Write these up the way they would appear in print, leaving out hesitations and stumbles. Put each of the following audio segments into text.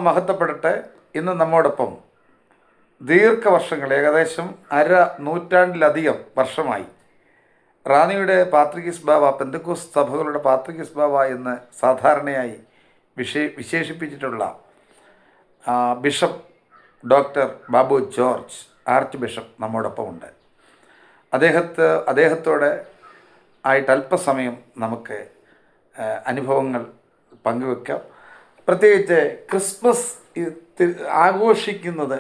മഹത്വപ്പെടട്ടെ. ഇന്ന് നമ്മോടൊപ്പം ദീർഘവർഷങ്ങൾ, ഏകദേശം നൂറ്റാണ്ടിലധികം വർഷമായി റാന്നിയുടെ പാത്രികീസ് ബാവ, പെന്തക്കോസ്ത് സഭകളുടെ പാത്രികീസ് ബാവ എന്ന് സാധാരണയായി വിശേഷിപ്പിച്ചിട്ടുള്ള bishop doctor Babu George, archbishop നമ്മോടൊപ്പം ഉണ്ട്. അദ്ദേഹത്തോടെ ആയിട്ട് അല്പസമയം നമുക്ക് അനുഭവങ്ങൾ പങ്കുവെക്കാം. പ്രത്യേകിച്ച് ക്രിസ്മസ് ആഘോഷിക്കുന്നത്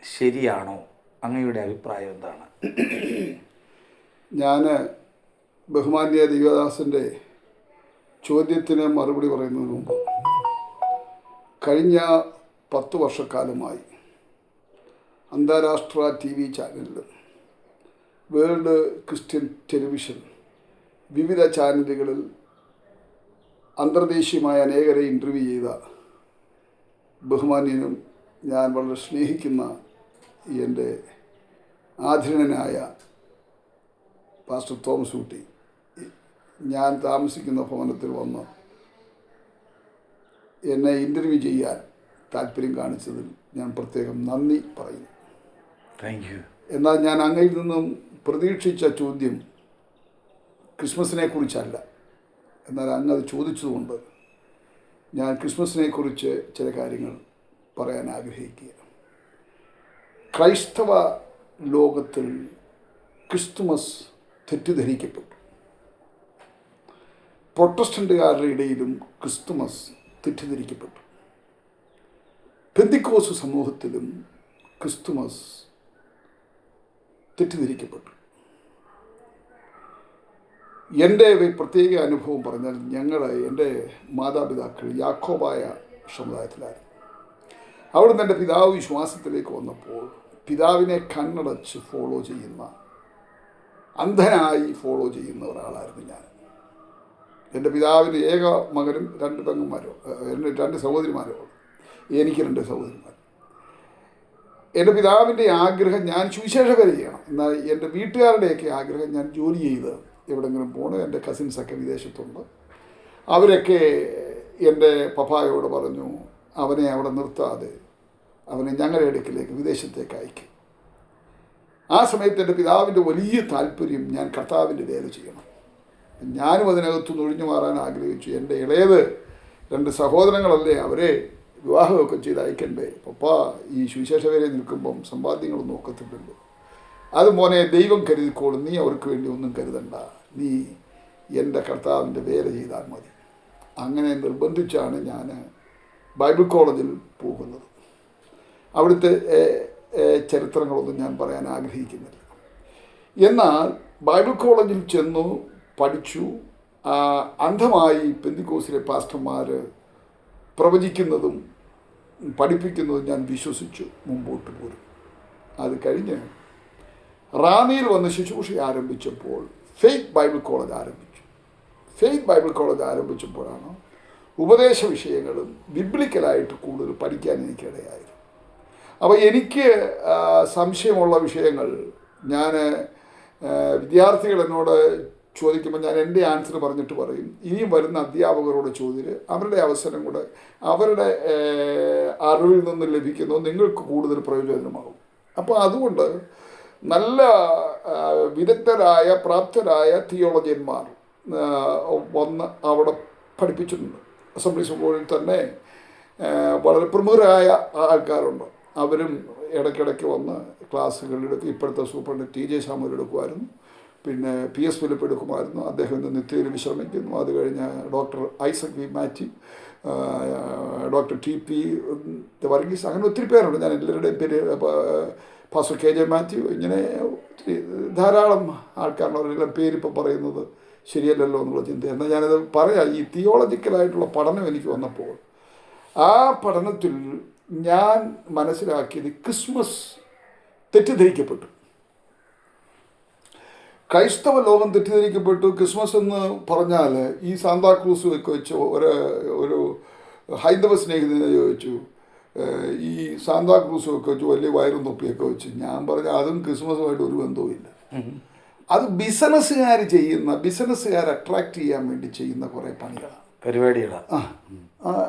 ശരിയാണോ? അങ്ങയുടെ അഭിപ്രായം എന്താണ്? ഞാൻ ബഹുമാന്യ ദിവ്യദാസൻ്റെ ചോദ്യത്തിന് മറുപടി പറയുന്നതിന് മുമ്പ്, കഴിഞ്ഞ 10 വർഷക്കാലമായി അന്താരാഷ്ട്ര TV ചാനലിലും വേൾഡ് ക്രിസ്ത്യൻ ടെലിവിഷൻ വിവിധ ചാനലുകളിൽ അന്തർദേശീയമായ അനേകരെ ഇൻ്റർവ്യൂ ചെയ്ത ബഹുമാന്യനും ഞാൻ വളരെ സ്നേഹിക്കുന്ന എൻ്റെ ആധീനനായ പാസ്റ്റർ തോമസ് ഊട്ടി ഞാൻ താമസിക്കുന്ന ഭവനത്തിൽ വന്ന് എന്നെ ഇൻ്റർവ്യൂ ചെയ്യാൻ താല്പര്യം കാണിച്ചതിൽ ഞാൻ പ്രത്യേകം നന്ദി പറയുന്നു. Thank you. എന്നാൽ ഞാൻ അങ്ങയിൽ നിന്നും പ്രതീക്ഷിച്ച ചോദ്യം ക്രിസ്മസിനെ കുറിച്ചല്ല. എന്നാൽ അങ്ങ് അത് ചോദിച്ചതുകൊണ്ട് ഞാൻ ക്രിസ്മസിനെ കുറിച്ച് ചില കാര്യങ്ങൾ പറയാൻ ആഗ്രഹിക്കുക. ക്രൈസ്തവ ലോകത്തിൽ ക്രിസ്തുമസ് തെറ്റിദ്ധരിക്കപ്പെട്ടു. പ്രൊട്ടസ്റ്റൻ്റുകാരുടെ ഇടയിലും ക്രിസ്തുമസ് തെറ്റിദ്ധരിക്കപ്പെട്ടു. പെന്തിക്കോസ്ത് സമൂഹത്തിലും ക്രിസ്തുമസ് തെറ്റിദ്ധരിക്കപ്പെട്ടു. എൻ്റെ പ്രത്യേക അനുഭവം പറഞ്ഞാൽ, എൻ്റെ മാതാപിതാക്കൾ യാക്കോബായ സമുദായത്തിലായിരുന്നു. അവിടുന്ന് എൻ്റെ പിതാവ് വിശ്വാസത്തിലേക്ക് വന്നപ്പോൾ പിതാവിനെ കണ്ണടച്ച് ഫോളോ ചെയ്യുന്ന, അന്ധനായി ഫോളോ ചെയ്യുന്ന ഒരാളായിരുന്നു ഞാൻ. എൻ്റെ പിതാവിൻ്റെ ഏക മകനും 2 പെങ്ങന്മാരോ, 2 സഹോദരിമാരോ, എനിക്ക് 2 സഹോദരിമാർ. എൻ്റെ പിതാവിൻ്റെ ആഗ്രഹം ഞാൻ സുവിശേഷകര ചെയ്യണം. എന്നാൽ എൻ്റെ വീട്ടുകാരുടെയൊക്കെ ആഗ്രഹം ഞാൻ ജോലി ചെയ്ത് എവിടെയെങ്കിലും പോകണം. എൻ്റെ കസിൻസൊക്കെ വിദേശത്തുണ്ട്. അവരൊക്കെ എൻ്റെ പപ്പായോട് പറഞ്ഞു, അവനെ അവിടെ നിർത്താതെ അവനെ ഞങ്ങളുടെ അടുക്കിലേക്ക് വിദേശത്തേക്ക് അയക്കും. ആ സമയത്ത് എൻ്റെ പിതാവിൻ്റെ വലിയ താല്പര്യം ഞാൻ കർത്താവിൻ്റെ വേല ചെയ്യണം. ഞാനും അതിനകത്ത് ഒഴിഞ്ഞു മാറാൻ ആഗ്രഹിച്ചു. എൻ്റെ ഇളയത് 2 സഹോദരങ്ങളല്ലേ, അവരെ വിവാഹമൊക്കെ ചെയ്ത് അയക്കണ്ടേ. പപ്പ ഈ സുവിശേഷ വേലയിൽ നിൽക്കുമ്പം സമ്പാദ്യങ്ങളൊന്നും ഒക്കത്തില്ലല്ലോ. അത് മോനെ, ദൈവം കരുതിക്കോളും, നീ അവർക്ക് വേണ്ടി ഒന്നും കരുതണ്ട, നീ എൻ്റെ കർത്താവിൻ്റെ വേല ചെയ്താൽ മതി. അങ്ങനെ നിർബന്ധിച്ചാണ് ഞാൻ ബൈബിൾ കോളേജിൽ പോകുന്നത്. അവിടുത്തെ ചരിത്രങ്ങളൊന്നും ഞാൻ പറയാൻ ആഗ്രഹിക്കുന്നില്ല. എന്നാൽ ബൈബിൾ കോളേജിൽ ചെന്നു പഠിച്ചു. അന്ധമായി പെന്തിക്കോസിലെ പാസ്റ്റർമാർ പ്രവചിക്കുന്നതും പഠിപ്പിക്കുന്നതും ഞാൻ വിശ്വസിച്ചു മുമ്പോട്ട് പോരും. അത് കഴിഞ്ഞ് റാന്നിയിൽ വന്ന് ശുശ്രൂഷ ആരംഭിച്ചപ്പോൾ ഫെയ്ത്ത് ബൈബിൾ കോളേജ് ആരംഭിച്ചു. ഫെയ്ത്ത് ബൈബിൾ കോളേജ് ആരംഭിച്ചപ്പോഴാണ് ഉപദേശ വിഷയങ്ങളും ബിബ്ലിക്കലായിട്ട് കൂടുതൽ പഠിക്കാൻ എനിക്കിടയായിരുന്നു. അപ്പോൾ എനിക്ക് സംശയമുള്ള വിഷയങ്ങൾ ഞാൻ വിദ്യാർത്ഥികൾ എന്നോട് ചോദിക്കുമ്പോൾ ഞാൻ എൻ്റെ ആൻസർ പറഞ്ഞിട്ട് പറയും. ഇനിയും വരുന്ന അധ്യാപകരോട് ചോദ്യം, അവരുടെ അവസരം കൂടെ അവരുടെ അറിവിൽ നിന്ന് ലഭിക്കുന്നത് നിങ്ങൾക്ക് കൂടുതൽ പ്രയോജനമാകും. അപ്പോൾ അതുകൊണ്ട് നല്ല വിദഗ്ധരായ പ്രാപ്തരായ തിയോളജിയന്മാർ വന്ന് അവിടെ പഠിപ്പിച്ചിട്ടുണ്ട്. അസംബ്ലി സ്കൂളിൽ തന്നെ വളരെ പ്രമുഖരായ ആൾക്കാരുണ്ട്. അവരും ഇടയ്ക്കിടയ്ക്ക് വന്ന് ക്ലാസ്സുകളിലെടുക്കും. ഇപ്പോഴത്തെ സൂപ്രണ്ട് TJ സാമുവൽ എടുക്കുമായിരുന്നു, പിന്നെ PS ഫിലിപ്പ് എടുക്കുമായിരുന്നു. അദ്ദേഹം ഇന്ന് നിത്യയിൽ വിശ്രമിക്കുന്നു. അത് കഴിഞ്ഞ് doctor Isaac V Mathew, doctor TP Varghese, അങ്ങനെ ഒത്തിരി പേരുണ്ട്. ഞാൻ എല്ലാവരുടെയും പേര്, പാസ്റ്റർ KJ മാത്യു, ഇങ്ങനെ ധാരാളം ആൾക്കാരുണ്ട്. അവരെല്ലാം പേരിപ്പോൾ പറയുന്നത് ശരിയല്ലല്ലോ എന്നുള്ള ചിന്ത. എന്നാൽ ഞാനത് പറയാം. ഈ തിയോളജിക്കലായിട്ടുള്ള പഠനം എനിക്ക് വന്നപ്പോൾ ആ പഠനത്തിൽ ഞാൻ മനസ്സിലാക്കിയത് ക്രിസ്മസ് തെറ്റിദ്ധരിക്കപ്പെട്ടു. ക്രൈസ്തവ ലോകം തെറ്റിദ്ധരിക്കപ്പെട്ടു. ക്രിസ്മസ് എന്ന് പറഞ്ഞാൽ ഈ സാന്താക്രൂസ് ഒക്കെ വെച്ച് ഒരു ഹൈന്ദവ സ്നേഹിതനെ ചോദിച്ചു, ഈ സാന്താക്രൂസും വെച്ച് വലിയ വയറും തൊപ്പിയൊക്കെ വെച്ച്. ഞാൻ പറഞ്ഞ അതും ക്രിസ്മസുമായിട്ട് ഒരു ബന്ധവുമില്ല. അത് ബിസിനസ്സുകാർ അട്രാക്റ്റ് ചെയ്യാൻ വേണ്ടി ചെയ്യുന്ന കുറേ പണികളാണ്. പരിപാടികളാണ്.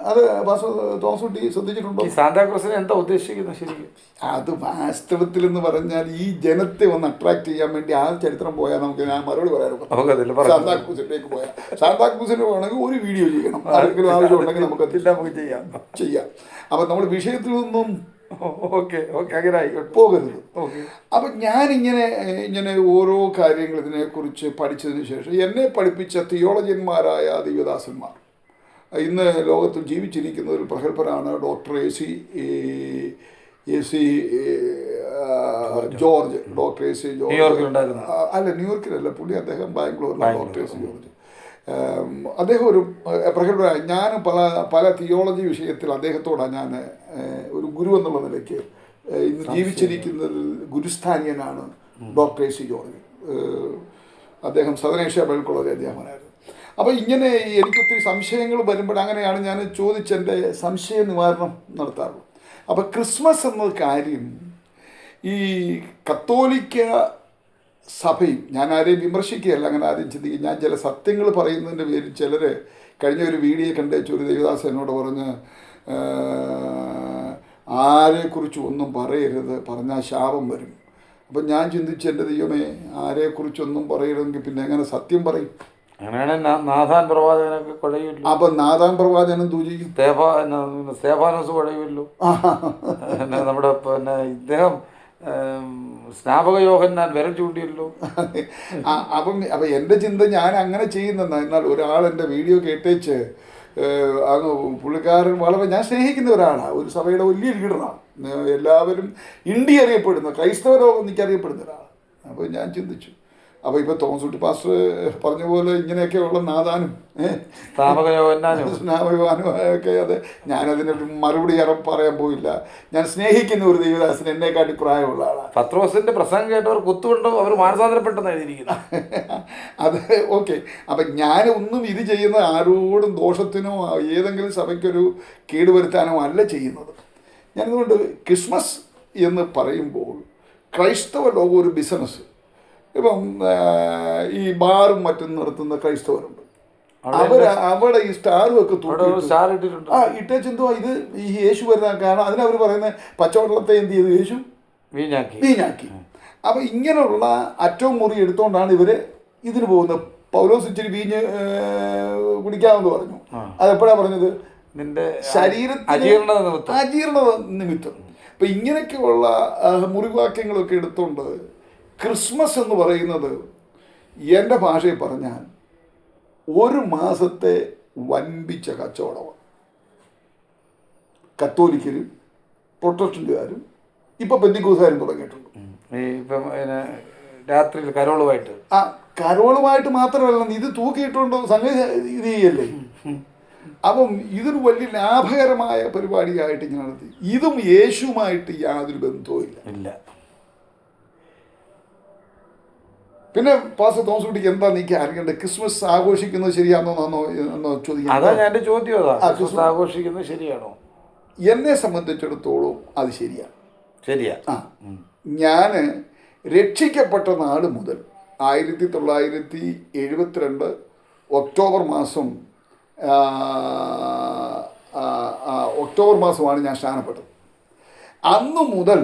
അത് പാസ്റ്റർ തോമസ് കുട്ടി ശ്രദ്ധിച്ചിട്ടുണ്ടോ? ഈ സാന്താക്രോസിനെ എന്താ ഉദ്ദേശിക്കുന്നത് ശരിക്കും? അത് വാസ്തവത്തിൽ എന്ന് പറഞ്ഞാൽ ഈ ജനത്തെ ഒന്ന് അട്രാക്ട് ചെയ്യാൻ വേണ്ടി ആ ചരിത്രം പോയാൽ നമുക്ക് ഞാൻ മറുപടി പറയാറുണ്ട്. സാന്താക്രൂസിലേക്ക് പോയാൽ സാന്താക്രൂസിന് പോകണമെങ്കിൽ ഒരു വീഡിയോ ചെയ്യണം, ആർക്കെങ്കിലും ആവശ്യമുണ്ടെങ്കിൽ നമുക്ക് ചെയ്യാം. അപ്പം നമ്മൾ വിഷയത്തിൽ നിന്നും പോകരുത്. അപ്പം ഞാനിങ്ങനെ ഓരോ കാര്യങ്ങൾ ഇതിനെക്കുറിച്ച് പഠിച്ചതിന് ശേഷം എന്നെ പഠിപ്പിച്ച തിയോളജിയന്മാരായ ദൈവദാസന്മാർ ഇന്ന് ലോകത്തിൽ ജീവിച്ചിരിക്കുന്ന ഒരു പ്രഗത്ഭരാണ് doctor A C George. Doctor A C George അല്ല, ന്യൂയോർക്കിലല്ല, അദ്ദേഹം ബാംഗ്ലൂരിലാണ്. ഡോക്ടർ എ സി ജോർജ് അദ്ദേഹം ഒരു പ്രഗത്ഭനായ, ഞാൻ പല തിയോളജി വിഷയത്തിൽ അദ്ദേഹത്തോടാണ് ഞാൻ ഒരു ഗുരു എന്നുള്ള നിലയ്ക്ക് ഇന്ന് ജീവിച്ചിരിക്കുന്നതിൽ ഗുരുസ്ഥാനീയനാണ് ഡോക്ടർ എ സി ജോർജ്. അദ്ദേഹം സദൻ ഏഷ്യ ബൈബിൾ കോളേജ് അധ്യാപകനായിരുന്നു. അപ്പോൾ ഇങ്ങനെ എനിക്കൊത്തിരി സംശയങ്ങൾ വരുമ്പോൾ അങ്ങനെയാണ് ഞാൻ ചോദിച്ചെൻ്റെ സംശയ നിവാരണം നടത്താറുള്ളത്. അപ്പോൾ ക്രിസ്മസ് എന്ന കാര്യം ഈ കത്തോലിക്ക സഭയും, ഞാൻ ആരെയും വിമർശിക്കുകയല്ല, അങ്ങനെ ആരെയും ചിന്തിക്കുക, ഞാൻ ചില സത്യങ്ങൾ പറയുന്നതിൻ്റെ പേരിൽ ചിലർ കഴിഞ്ഞ ഒരു വീഡിയോ കണ്ടേച്ച് ഒരു ദേവദാസ് എന്നോട് പറഞ്ഞ് ആരെക്കുറിച്ചും ഒന്നും പറയരുത്, പറഞ്ഞാൽ ശാപം വരും. അപ്പം ഞാൻ ചിന്തിച്ച് എൻ്റെ ദൈവമേ, ആരെക്കുറിച്ചൊന്നും പറയരുതെങ്കിൽ പിന്നെ എങ്ങനെ സത്യം പറയും? അങ്ങനെയാണ് നാഥാൻ പ്രവാചകനൊക്കെ കുഴയുമല്ലോ. അപ്പം നാഥാൻ പ്രവാചകനും ദൂജിക്കും, സ്തേഫാനോസ് കുഴയുമല്ലോ. നമ്മുടെ ഇദ്ദേഹം സ്നാപക യോഹന്നാൻ വിരൽ ചൂണ്ടിയല്ലോ. അപ്പം എൻ്റെ ചിന്ത ഞാൻ അങ്ങനെ ചെയ്യുന്നതാണ്. എന്നാൽ ഒരാൾ എൻ്റെ വീഡിയോ കേട്ടേച്ച് അങ്ങ് പുള്ളിക്കാരൻ വളരെ ഞാൻ സ്നേഹിക്കുന്ന ഒരാളാണ്, ഒരു സഭയുടെ വലിയ ലീഡറാണ്, എല്ലാവരും ഇന്ത്യ അറിയപ്പെടുന്ന ക്രൈസ്തവ ലോകം എനിക്കറിയപ്പെടുന്ന ഒരാളാണ്. അപ്പോൾ ഞാൻ ചിന്തിച്ചു, അപ്പോൾ ഇപ്പോൾ തോമസ് കുട്ടി പാസ്റ്റർ പറഞ്ഞ പോലെ ഇങ്ങനെയൊക്കെയുള്ള നാദാനും സ്നാപകയോഹന്നാനും ഒക്കെ, അതെ, ഞാനതിനൊരു മറുപടി പറയാൻ പോയില്ല. ഞാൻ സ്നേഹിക്കുന്ന ഒരു ദൈവദാസൻ എന്നെക്കാട്ടി പ്രായമുള്ള ആളാണ്. പത്രോസിന്റെ പ്രസംഗം കേട്ടവർ കുത്തുകൊണ്ട് അവർ മാനസാന്തരപ്പെട്ടെന്ന് എഴുതിയിരിക്കുന്നു. അത് ഓക്കെ. അപ്പം ഞാൻ ഒന്നും ഇത് ചെയ്യുന്നത് ആരോടും ദോഷത്തിനോ ഏതെങ്കിലും സഭയ്ക്കൊരു കേടുവരുത്താനോ അല്ല ചെയ്യുന്നത്. ഞാനതുകൊണ്ട് ക്രിസ്മസ് എന്ന് പറയുമ്പോൾ ക്രൈസ്തവ ലോകം ഒരു ബിസിനസ്, ഇപ്പം ഈ ബാറും മറ്റും നടത്തുന്ന ക്രൈസ്തവരുണ്ട്, അവിടെ ഈ സ്റ്റാറും ഒക്കെ ഇട്ടേച്ചെന്തോ ഇത് ഈ യേശു വരുന്ന കാരണം അതിനവർ പറയുന്നത് പച്ചവെള്ളത്തെ എന്ത് ചെയ്തു, യേശു വീഞ്ഞാക്കി. അപ്പം ഇങ്ങനെയുള്ള അറ്റവും മുറി എടുത്തുകൊണ്ടാണ് ഇവർ ഇതിന് പോകുന്നത്. പൗലോസ് ഇച്ചിരി വീഞ്ഞ് കുടിക്കാമെന്ന് പറഞ്ഞു. അതെപ്പോഴാണ് പറഞ്ഞത്? നിന്റെ ശരീരത്തിന് അജീർണ നിമിത്തം. അപ്പം ഇങ്ങനെയൊക്കെയുള്ള മുറിവാക്യങ്ങളൊക്കെ എടുത്തുകൊണ്ട് ക്രിസ്മസ് എന്ന് പറയുന്നത് എൻ്റെ ഭാഷയിൽ പറഞ്ഞാൽ ഒരു മാസത്തെ വൻപിച്ച കച്ചവടമാണ്. കത്തോലിക്കരും പ്രൊട്ടസ്റ്റന്റുകാരും ഇപ്പം പെന്തിക്കോസുകാരും തുടങ്ങിയിട്ടുണ്ട്. രാത്രിയിൽ കരോളുമായിട്ട് കരോളുമായിട്ട് മാത്രമല്ല, ഇത് തൂക്കിയിട്ടുണ്ടോ സംഗതി ഇത് ചെയ്യല്ലേ. അപ്പം ഇതൊരു വലിയ ലാഭകരമായ പരിപാടിയായിട്ട് ഇങ്ങനെ നടത്തി. ഇതും യേശുവുമായിട്ട് യാതൊരു ബന്ധവും ഇല്ല. പിന്നെ പാസ്റ്റർ തോമസ് കുട്ടിക്ക് എന്താ നീക്ക് അറിയേണ്ടത്? ക്രിസ്മസ് ആഘോഷിക്കുന്നത് ശരിയാണോ ചോദിക്കാം. അതാണ് എൻ്റെ ചോദ്യം. ക്രിസ്മസ് ആഘോഷിക്കുന്നത് ശരിയാണോ? എന്നെ സംബന്ധിച്ചിടത്തോളം അത് ശരിയാ. ഞാൻ രക്ഷിക്കപ്പെട്ട നാൾ മുതൽ 1972 ഒക്ടോബർ മാസമാണ് ഞാൻ സ്നാനപ്പെട്ടത്. അന്നു മുതൽ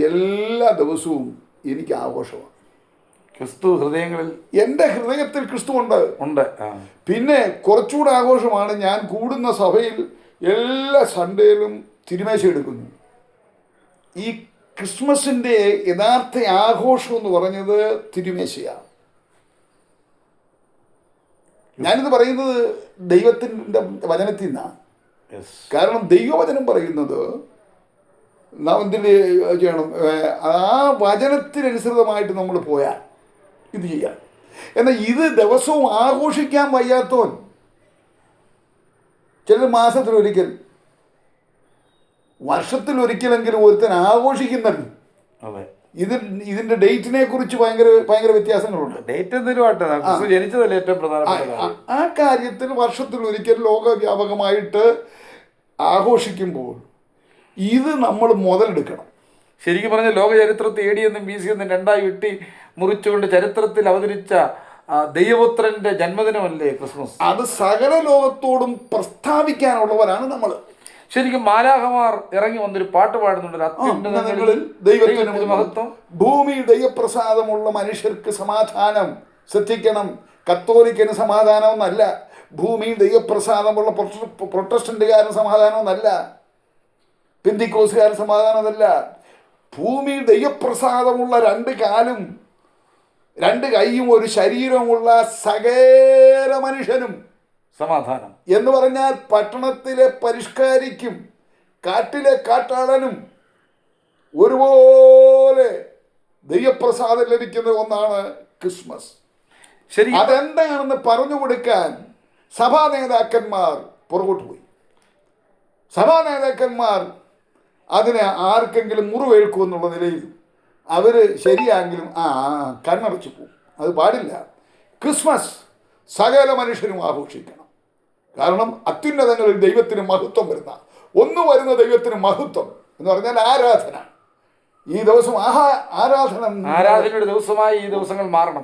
എല്ലാ ദിവസവും എനിക്ക് ആഘോഷമാണ്. ക്രിസ്തു ഹൃദയങ്ങളിൽ, എൻ്റെ ഹൃദയത്തിൽ ക്രിസ്തു ഉണ്ട്. പിന്നെ കുറച്ചുകൂടെ ആഘോഷമാണ്, ഞാൻ കൂടുന്ന സഭയിൽ എല്ലാ സൺഡേയിലും തിരുമേശ എടുക്കുന്നു. ഈ ക്രിസ്മസിൻ്റെ യഥാർത്ഥ ആഘോഷം എന്ന് പറഞ്ഞത് തിരുമേശയാണ്. ഞാനിത് പറയുന്നത് ദൈവത്തിൻ്റെ വചനത്തിൽ നിന്നാണ്. കാരണം ദൈവവചനം പറയുന്നത് നാം എന്തിന് ചെയ്യണം? ആ വചനത്തിനനുസൃതമായിട്ട് നമ്മൾ പോയാൽ ഇത് ചെയ്യാം. എന്നാൽ ഇത് ദിവസവും ആഘോഷിക്കാൻ വയ്യാത്തവൻ, ചിലർ മാസത്തിലൊരിക്കൽ, വർഷത്തിലൊരിക്കലെങ്കിലും ഒരുത്തൻ ആഘോഷിക്കുന്നുണ്ട്. ഇതിന്റെ ഡേറ്റിനെ കുറിച്ച് ഭയങ്കര വ്യത്യാസങ്ങളുണ്ട്. ഡേറ്റ് ജനിച്ചതല്ലേ ഏറ്റവും പ്രധാനപ്പെട്ട. ആ കാര്യത്തിൽ വർഷത്തിലൊരിക്കൽ ലോകവ്യാപകമായിട്ട് ആഘോഷിക്കുമ്പോൾ ഇത് നമ്മൾ മുതലെടുക്കണം. ശരിക്കും പറഞ്ഞാൽ ലോക ചരിത്രത്തെ AD എന്നും BC എന്നും രണ്ടായി വെട്ടി മുറിച്ചുകൊണ്ട് ചരിത്രത്തിൽ അവതരിച്ച ദൈവപുത്രന്റെ ജന്മദിനമല്ലേ ക്രിസ്മസ്? അത് സകല ലോകത്തോടും പ്രസ്താവിക്കാനുള്ളവരാണ് നമ്മൾ. ശരിക്കും മാലാഖമാർ ഇറങ്ങി വന്നൊരു പാട്ട് പാടുന്നുണ്ട്, അത്യുന്നതങ്ങളിൽ ദൈവത്തിന് മഹത്വം, ഭൂമി ദൈവപ്രസാദമുള്ള മനുഷ്യർക്ക് സമാധാനം. ശ്രദ്ധിക്കണം, കത്തോലിക്കന് സമാധാനമൊന്നല്ല, ഭൂമിയിൽ ദൈവപ്രസാദമുള്ള പ്രൊട്ടസ്റ്റന്റുകാരന് സമാധാനമൊന്നല്ല, പെന്തിക്കോസുകാരൻ സമാധാനമല്ല. ഭൂമിയിൽ ദൈവപ്രസാദമുള്ള രണ്ട് കാലും രണ്ട് കൈയും ഒരു ശരീരമുള്ള സകല മനുഷ്യനും സമാധാനം എന്ന് പറഞ്ഞാൽ പട്ടണത്തിലെ പരിഷ്കാരിക്കും കാട്ടിലെ കാട്ടാളനും ഒരുപോലെ ദൈവപ്രസാദം ലഭിക്കുന്ന ഒന്നാണ് ക്രിസ്മസ്. ശരി, അതെന്താണെന്ന് പറഞ്ഞു കൊടുക്കാൻ സഭാ നേതാക്കന്മാർ പുറകോട്ട് പോയി. സഭാ നേതാക്കന്മാർ അതിനെ ആർക്കെങ്കിലും മുറിവേൽക്കുമെന്നുള്ള നിലയിൽ അവർ ശരിയാണെങ്കിലും കണ്ണടച്ചു പോകും. അത് പാടില്ല. ക്രിസ്മസ് സകല മനുഷ്യരും ആഘോഷിക്കണം. കാരണം അത്യുന്നതങ്ങളിൽ ദൈവത്തിന് മഹത്വം വരുന്ന ദൈവത്തിന് മഹത്വം എന്ന് പറഞ്ഞാൽ ആരാധന. ഈ ദിവസം ആരാധനയുടെ ദിവസമായി ഈ ദിവസങ്ങൾ മാറണം.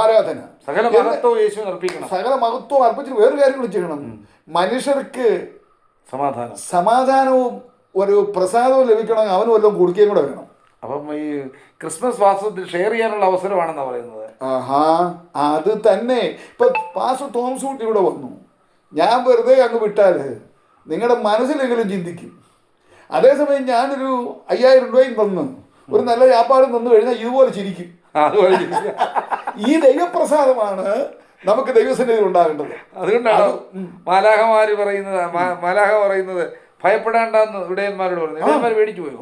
ആരാധന സകല മഹത്വവും യേശുവിന് അർപ്പിക്കണം. സകല മഹത്വം അർപ്പിച്ചിട്ട് വേറൊരു കാര്യം കൂടി ചെയ്യണം. മനുഷ്യർക്ക് സമാധാനവും ഒരു പ്രസാദവും ലഭിക്കണമെങ്കിൽ അവന് വല്ലതും കൊടുക്കുകയും കൂടെ വേണം. അപ്പം ഈ ക്രിസ്മസ് വാസ്തവത്തിൽ ഷെയർ ചെയ്യാനുള്ള അവസരമാണെന്നാ പറയുന്നത്. അത് തന്നെ. ഇപ്പൊ പാസ്റ്റർ തോമസ് കുട്ടി ഇവിടെ വന്നു, ഞാൻ വെറുതെ അങ്ങ് വിട്ടാൽ നിങ്ങളുടെ മനസ്സിലെങ്കിലും ചിന്തിക്കും. അതേസമയം ഞാനൊരു 5000 രൂപയും തന്ന് ഒരു നല്ല വ്യാപാരം തന്നു കഴിഞ്ഞാൽ ഇതുപോലെ ചിരിക്കും. ഈ ദൈവപ്രസാദമാണ് നമുക്ക് ദൈവസന്നിധിയിൽ ഉണ്ടാകേണ്ടത്. അതുകൊണ്ടാണ് മാലാഖമാര് പറയുന്നത്, മാലാഖ പറയുന്നത് ഭയപ്പെടേണ്ടെന്ന് ഇടയന്മാരോട് പറഞ്ഞു. ഇടയന്മാർ പേടിച്ചു പോയി.